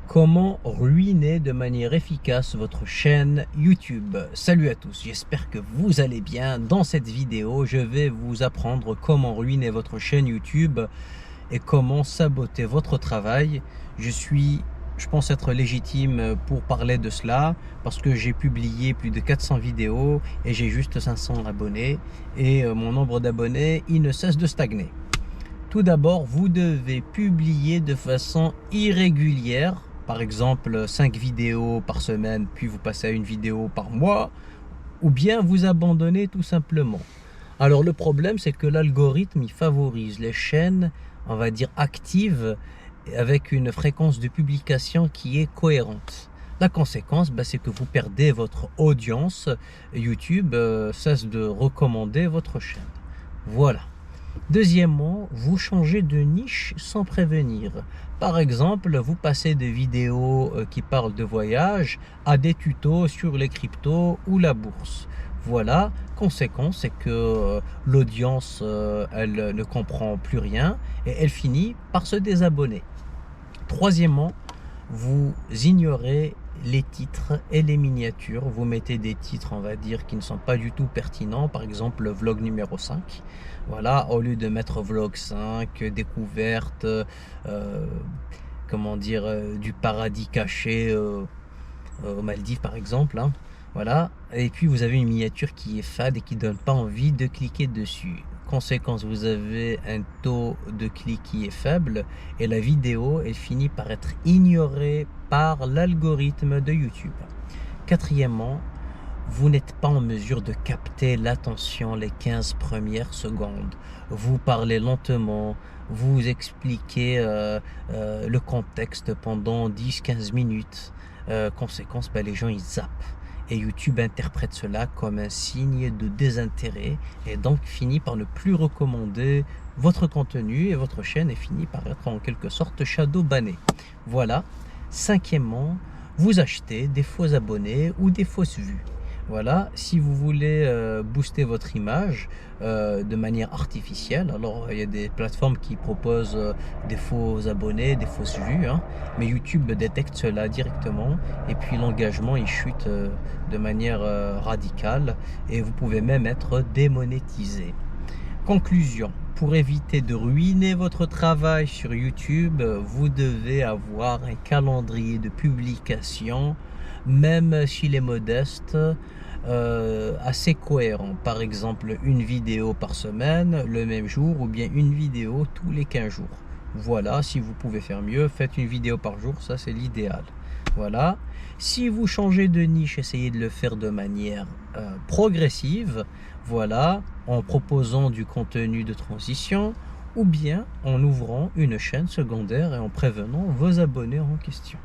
Comment ruiner de manière efficace votre chaîne YouTube? Salut à tous, j'espère que vous allez bien. Dans cette vidéo, je vais vous apprendre comment ruiner votre chaîne YouTube et comment saboter votre travail. Je pense être légitime pour parler de cela parce que j'ai publié plus de 400 vidéos et j'ai juste 500 abonnés et mon nombre d'abonnés, il ne cesse de stagner. Tout d'abord, vous devez publier de façon irrégulière, par exemple 5 vidéos par semaine, puis vous passez à une vidéo par mois, ou bien vous abandonnez tout simplement. Alors le problème, c'est que l'algorithme, il favorise les chaînes, on va dire actives, avec une fréquence de publication qui est cohérente. La conséquence, c'est que vous perdez votre audience. YouTube cesse de recommander votre chaîne. Voilà. Deuxièmement, vous changez de niche sans prévenir. Par exemple, vous passez des vidéos qui parlent de voyage à des tutos sur les cryptos ou la bourse. Voilà, conséquence, c'est que l'audience, elle ne comprend plus rien et elle finit par se désabonner. Troisièmement, vous ignorez les titres et les miniatures. Vous mettez des titres, on va dire, qui ne sont pas du tout pertinents. Par exemple, le vlog numéro 5. Voilà, au lieu de mettre vlog 5, découverte, comment dire, du paradis caché aux Maldives, par exemple. Hein. Voilà, et puis vous avez une miniature qui est fade et qui donne pas envie de cliquer dessus. Conséquence, vous avez un taux de clic qui est faible et la vidéo, elle finit par être ignorée par l'algorithme de YouTube. Quatrièmement, vous n'êtes pas en mesure de capter l'attention les 15 premières secondes. Vous parlez lentement, vous expliquez le contexte pendant 10-15 minutes. Conséquence, les gens ils zappent. Et YouTube interprète cela comme un signe de désintérêt et donc finit par ne plus recommander votre contenu et votre chaîne est finie par être en quelque sorte shadow bannée. Voilà. Cinquièmement, vous achetez des faux abonnés ou des fausses vues. Voilà, si vous voulez booster votre image de manière artificielle, alors il y a des plateformes qui proposent des faux abonnés, des fausses vues, hein, mais YouTube détecte cela directement et puis l'engagement il chute de manière radicale et vous pouvez même être démonétisé. Conclusion, pour éviter de ruiner votre travail sur YouTube, vous devez avoir un calendrier de publication, même s'il est modeste, assez cohérent. Par exemple, une vidéo par semaine, le même jour, ou bien une vidéo tous les 15 jours. Voilà, si vous pouvez faire mieux, faites une vidéo par jour, ça c'est l'idéal. Voilà. Si vous changez de niche, essayez de le faire de manière progressive, voilà, en proposant du contenu de transition ou bien en ouvrant une chaîne secondaire et en prévenant vos abonnés en question.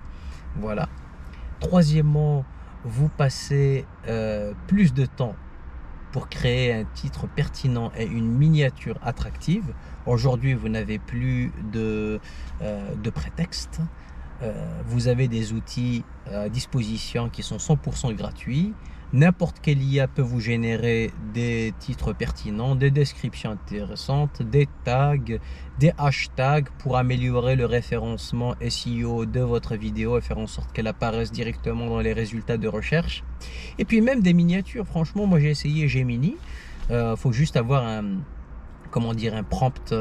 Voilà. Troisièmement, vous passez plus de temps pour créer un titre pertinent et une miniature attractive. Aujourd'hui, vous n'avez plus de prétexte. Vous avez des outils à disposition qui sont 100% gratuits. N'importe quelle IA peut vous générer des titres pertinents, des descriptions intéressantes, des tags, des hashtags pour améliorer le référencement SEO de votre vidéo et faire en sorte qu'elle apparaisse directement dans les résultats de recherche. Et puis même des miniatures. Franchement, moi j'ai essayé Gemini. Faut juste avoir un prompt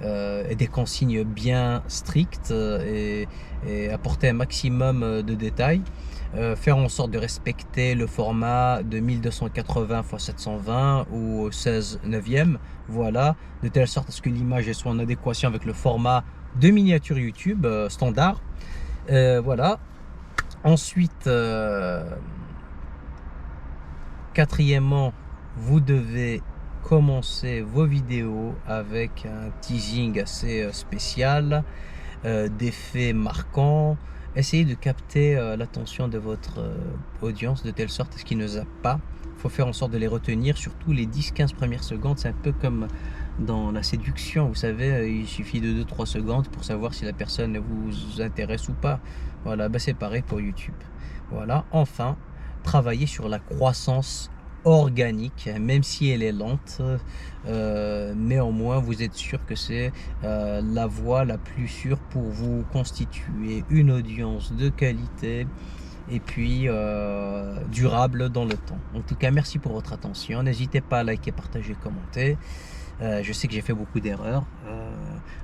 et des consignes bien strictes et apporter un maximum de détails. Faire en sorte de respecter le format de 1280 x 720 ou 16:9, voilà, de telle sorte à ce que l'image soit en adéquation avec le format de miniature YouTube standard. Voilà. Ensuite, quatrièmement, vous devez commencer vos vidéos avec un teasing assez spécial, des faits marquants. Essayez de capter l'attention de votre audience de telle sorte à ce qu'ils ne zappent pas. Il faut faire en sorte de les retenir, surtout les 10-15 premières secondes. C'est un peu comme dans la séduction, vous savez, il suffit de 2-3 secondes pour savoir si la personne vous intéresse ou pas. Voilà, c'est pareil pour YouTube. Voilà, enfin, travaillez sur la croissance organique, même si elle est lente. Néanmoins, vous êtes sûr que c'est la voie la plus sûre pour vous constituer une audience de qualité et puis durable dans le temps. En tout cas, merci pour votre attention. N'hésitez pas à liker, partager, commenter. Je sais que j'ai fait beaucoup d'erreurs.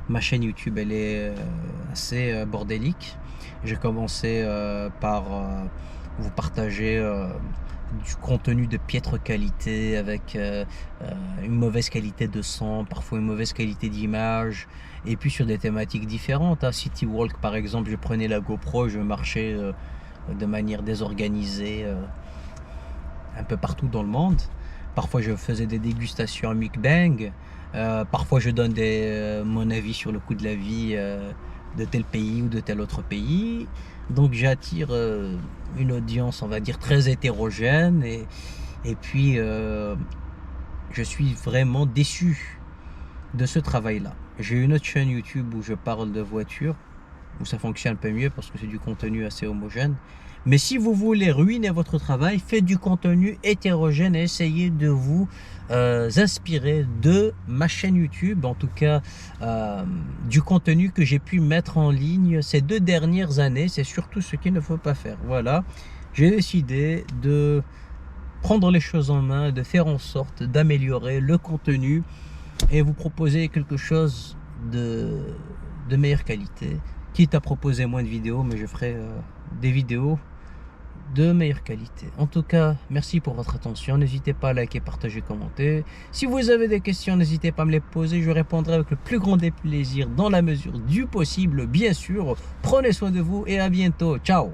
Ma chaîne YouTube, elle est assez bordélique. J'ai commencé par vous partager du contenu de piètre qualité avec une mauvaise qualité de son, parfois une mauvaise qualité d'image, et puis sur des thématiques différentes. À City Walk, par exemple, je prenais la GoPro, je marchais de manière désorganisée un peu partout dans le monde. Parfois, je faisais des dégustations à mukbang. Parfois, je donne mon avis sur le coût de la vie de tel pays ou de tel autre pays. Donc, j'attire une audience, on va dire, très hétérogène. Et puis, je suis vraiment déçu de ce travail-là. J'ai une autre chaîne YouTube où je parle de voitures, où ça fonctionne un peu mieux parce que c'est du contenu assez homogène. Mais si vous voulez ruiner votre travail, faites du contenu hétérogène et essayez de vous inspirer de ma chaîne YouTube, en tout cas du contenu que j'ai pu mettre en ligne ces 2 dernières années. C'est surtout ce qu'il ne faut pas faire. Voilà, j'ai décidé de prendre les choses en main, de faire en sorte d'améliorer le contenu et vous proposer quelque chose de meilleure qualité. Quitte à proposer moins de vidéos, mais je ferai des vidéos de meilleure qualité. En tout cas, merci pour votre attention. N'hésitez pas à liker, partager, commenter. Si vous avez des questions, n'hésitez pas à me les poser. Je répondrai avec le plus grand des plaisirs dans la mesure du possible, bien sûr. Prenez soin de vous et à bientôt. Ciao!